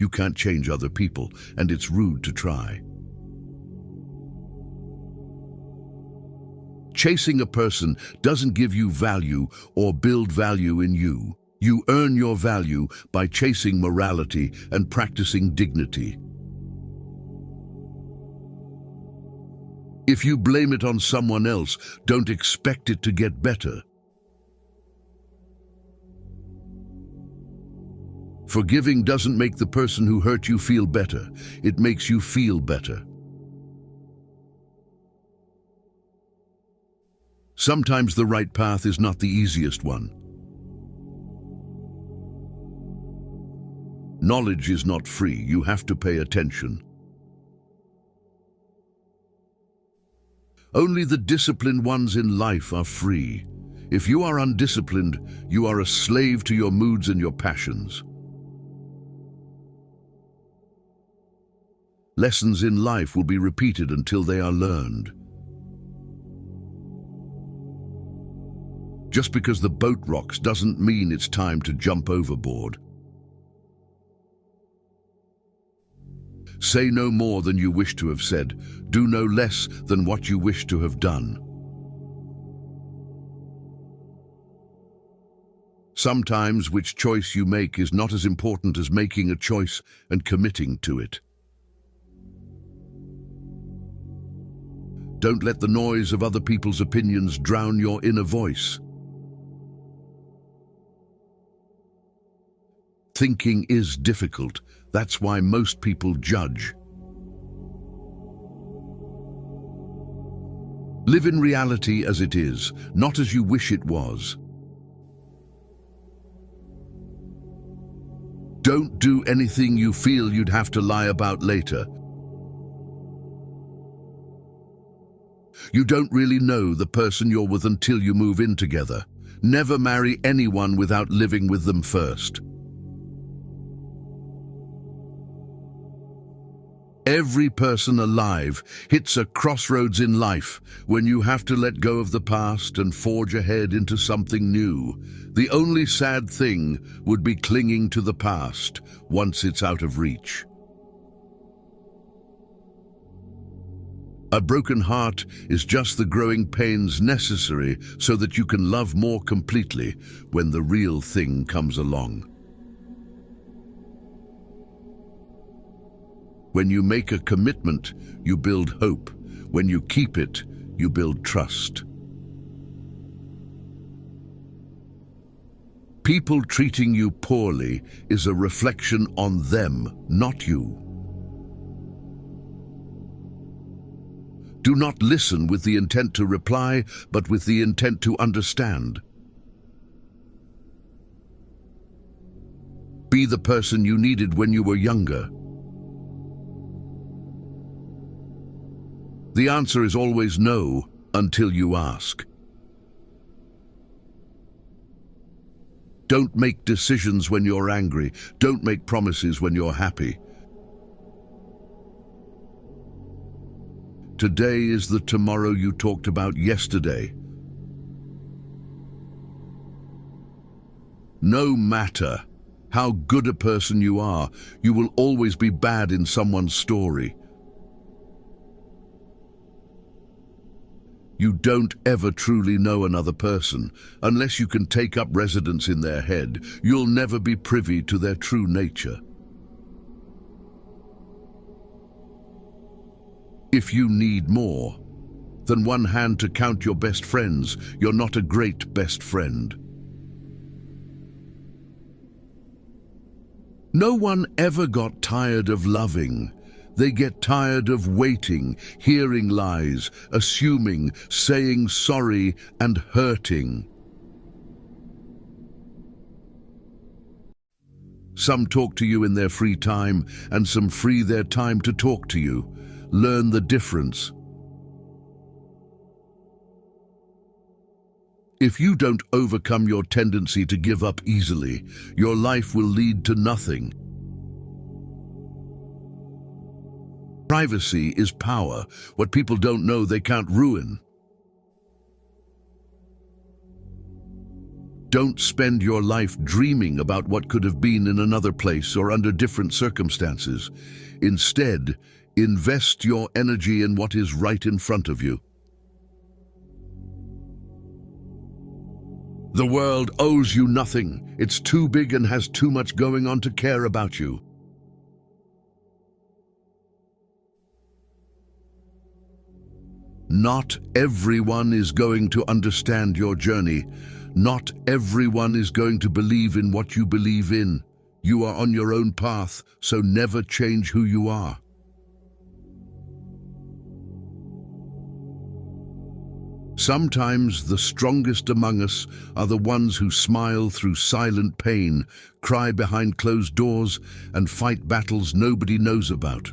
You can't change other people, and it's rude to try. Chasing a person doesn't give you value or build value in you. You earn your value by chasing morality and practicing dignity. If you blame it on someone else, don't expect it to get better. Forgiving doesn't make the person who hurt you feel better. It makes you feel better. Sometimes the right path is not the easiest one. Knowledge is not free. You have to pay attention. Only the disciplined ones in life are free. If you are undisciplined, you are a slave to your moods and your passions. Lessons in life will be repeated until they are learned. Just because the boat rocks doesn't mean it's time to jump overboard. Say no more than you wish to have said. Do no less than what you wish to have done. Sometimes which choice you make is not as important as making a choice and committing to it. Don't let the noise of other people's opinions drown your inner voice. Thinking is difficult. That's why most people judge. Live in reality as it is, not as you wish it was. Don't do anything you feel you'd have to lie about later. You don't really know the person you're with until you move in together. Never marry anyone without living with them first. Every person alive hits a crossroads in life when you have to let go of the past and forge ahead into something new. The only sad thing would be clinging to the past once it's out of reach. A broken heart is just the growing pains necessary so that you can love more completely when the real thing comes along. When you make a commitment, you build hope. When you keep it, you build trust. People treating you poorly is a reflection on them, not you. Do not listen with the intent to reply, but with the intent to understand. Be the person you needed when you were younger. The answer is always no until you ask. Don't make decisions when you're angry. Don't make promises when you're happy. Today is the tomorrow you talked about yesterday. No matter how good a person you are, you will always be bad in someone's story. You don't ever truly know another person. Unless you can take up residence in their head, you'll never be privy to their true nature. If you need more than one hand to count your best friends, you're not a great best friend. No one ever got tired of loving. They get tired of waiting, hearing lies, assuming, saying sorry, and hurting. Some talk to you in their free time, and some free their time to talk to you. Learn the difference. If you don't overcome your tendency to give up easily, your life will lead to nothing. Privacy is power. What people don't know, they can't ruin. Don't spend your life dreaming about what could have been in another place or under different circumstances. Instead, invest your energy in what is right in front of you. The world owes you nothing. It's too big and has too much going on to care about you. Not everyone is going to understand your journey. Not everyone is going to believe in what you believe in. You are on your own path, so never change who you are. Sometimes the strongest among us are the ones who smile through silent pain, cry behind closed doors, and fight battles nobody knows about.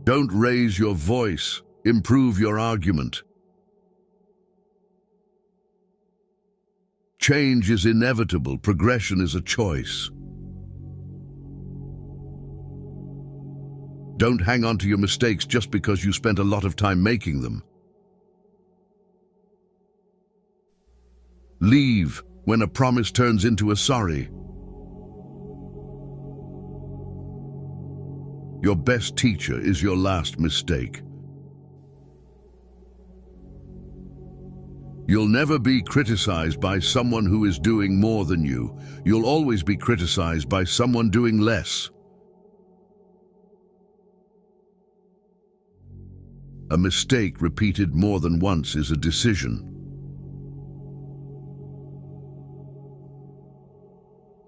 Don't raise your voice. Improve your argument. Change is inevitable. Progression is a choice. Don't hang on to your mistakes just because you spent a lot of time making them. Leave when a promise turns into a sorry. Your best teacher is your last mistake. You'll never be criticized by someone who is doing more than you. You'll always be criticized by someone doing less. A mistake repeated more than once is a decision.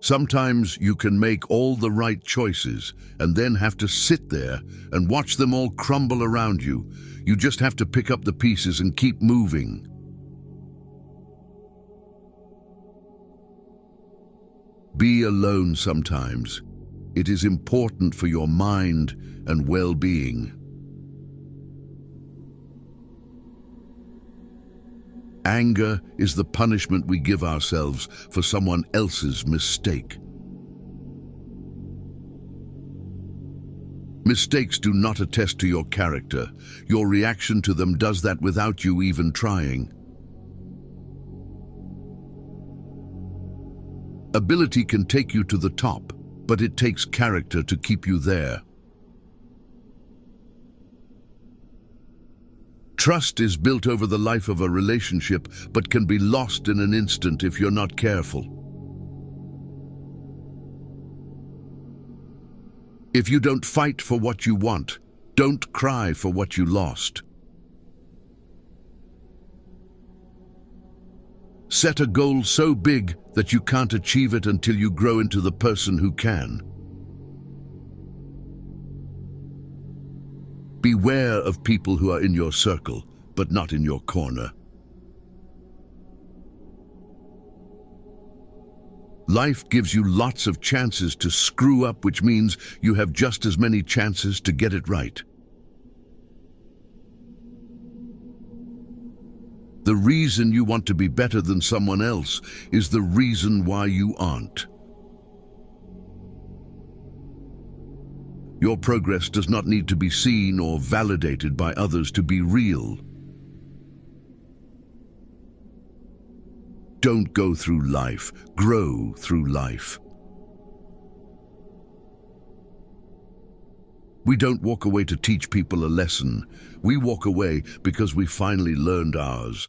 Sometimes you can make all the right choices and then have to sit there and watch them all crumble around you. You just have to pick up the pieces and keep moving. Be alone sometimes. It is important for your mind and well-being. Anger is the punishment we give ourselves for someone else's mistake. Mistakes do not attest to your character. Your reaction to them does that without you even trying. Ability can take you to the top, but it takes character to keep you there. Trust is built over the life of a relationship, but can be lost in an instant if you're not careful. If you don't fight for what you want, don't cry for what you lost. Set a goal so big that you can't achieve it until you grow into the person who can. Beware of people who are in your circle, but not in your corner. Life gives you lots of chances to screw up, which means you have just as many chances to get it right. The reason you want to be better than someone else is the reason why you aren't. Your progress does not need to be seen or validated by others to be real. Don't go through life, grow through life. We don't walk away to teach people a lesson. We walk away because we finally learned ours.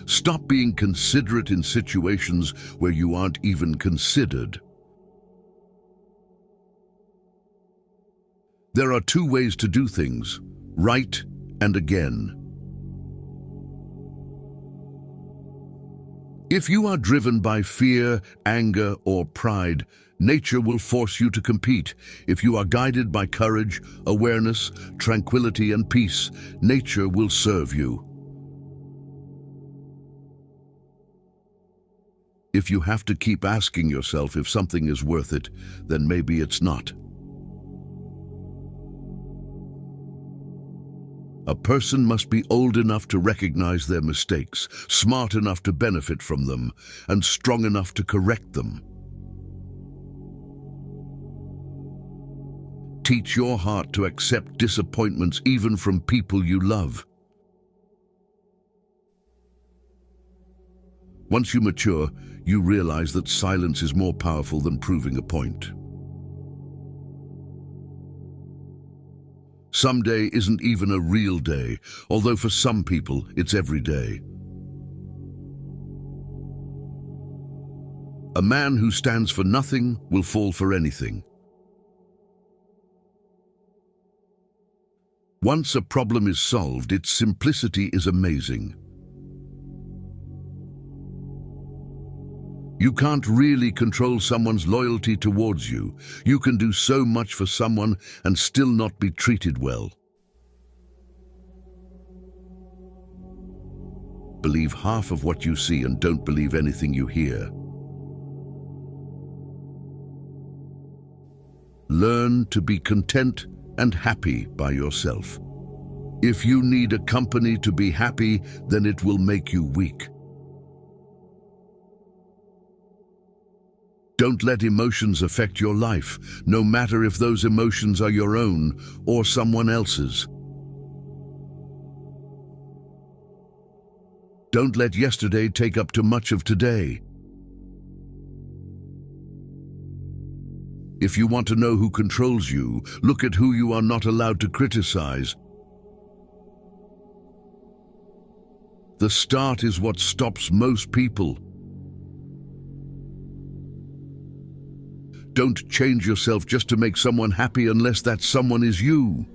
Stop being considerate in situations where you aren't even considered. There are two ways to do things, right and again. If you are driven by fear, anger, or pride, nature will force you to compete. If you are guided by courage, awareness, tranquility, and peace, nature will serve you. If you have to keep asking yourself if something is worth it, then maybe it's not. A person must be old enough to recognize their mistakes, smart enough to benefit from them, and strong enough to correct them. Teach your heart to accept disappointments even from people you love. Once you mature, you realize that silence is more powerful than proving a point. Someday isn't even a real day, although for some people it's every day. A man who stands for nothing will fall for anything. Once a problem is solved, its simplicity is amazing. You can't really control someone's loyalty towards you. You can do so much for someone and still not be treated well. Believe half of what you see and don't believe anything you hear. Learn to be content and happy by yourself. If you need a company to be happy, then it will make you weak. Don't let emotions affect your life, no matter if those emotions are your own or someone else's. Don't let yesterday take up too much of today. If you want to know who controls you, look at who you are not allowed to criticize. The start is what stops most people. Don't change yourself just to make someone happy unless that someone is you.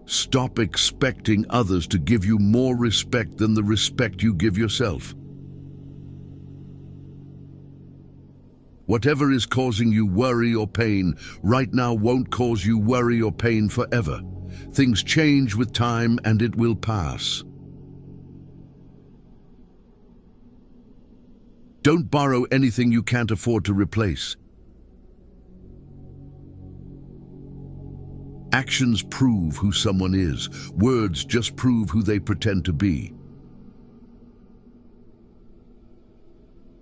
Stop expecting others to give you more respect than the respect you give yourself. Whatever is causing you worry or pain right now won't cause you worry or pain forever. Things change with time and it will pass. Don't borrow anything you can't afford to replace. Actions prove who someone is. Words just prove who they pretend to be.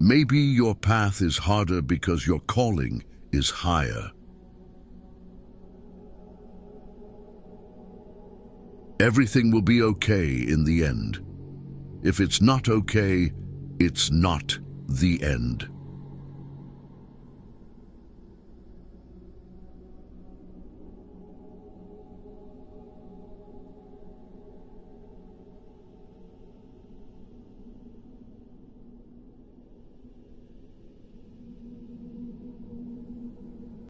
Maybe your path is harder because your calling is higher. Everything will be okay in the end. If it's not okay, it's not the end.